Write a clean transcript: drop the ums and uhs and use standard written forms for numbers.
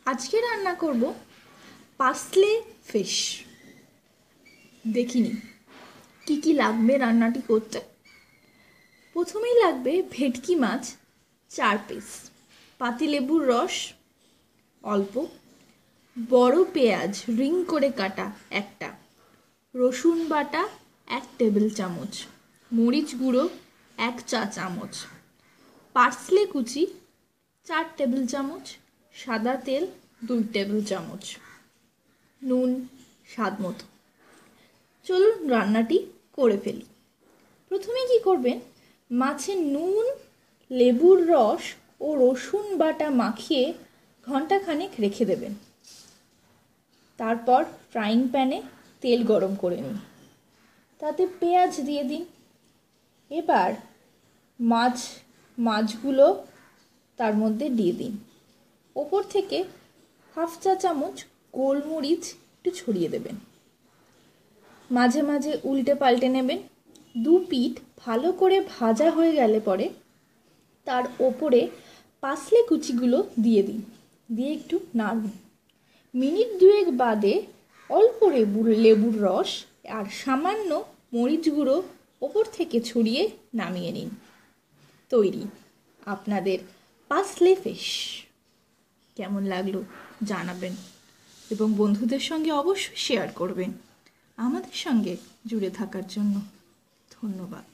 আজকে রান্না করব পার্সলে ফিশ। দেখিনি কি কি লাগবে রান্নাটি করতে। প্রথমেই লাগবে ভেটকি মাছ 4 পিস, পাতিলেবুর রস অল্প, বড় পেঁয়াজ রিং করে কাটা একটা, রসুন বাটা 1 টেবিল চামচ, মরিচ গুঁড়ো 1 চা চামচ, পার্সলে কুচি 4 টেবিল চামচ, সাদা তেল 2 টেবিল চামচ, নুন স্বাদ মতো। চলুন রান্নাটি করে ফেলি। প্রথমে কি করবেন, মাছে নুন, লেবুর রস ও রসুন বাটা মাখিয়ে ঘন্টাখানেক রেখে দেবেন। তারপর ফ্রাইং প্যানে তেল গরম করে নিন, তাতে পেঁয়াজ দিয়ে দিন। এবার মাছগুলো তার মধ্যে দিয়ে দিন। ওপর থেকে 1/2 চা চামচ গোলমরিচ একটু ছড়িয়ে দেবেন। মাঝে মাঝে উল্টে পাল্টে নেবেন। 2 পিঠ ভালো করে ভাজা হয়ে গেলে পরে তার ওপরে পার্সলে কুচিগুলো দিয়ে দিন, দিয়ে একটু নাড়ুন। মিনিট 2 বাদে অল্প লেবুর রস আর সামান্য মরিচ গুঁড়ো ওপর থেকে ছড়িয়ে নামিয়ে নিন। তৈরি আপনাদের পার্সলে ফিশ। কেমন লাগলো জানাবেন এবং বন্ধুদের সঙ্গে অবশ্যই শেয়ার করবেন। আমাদের সঙ্গে জুড়ে থাকার জন্য ধন্যবাদ।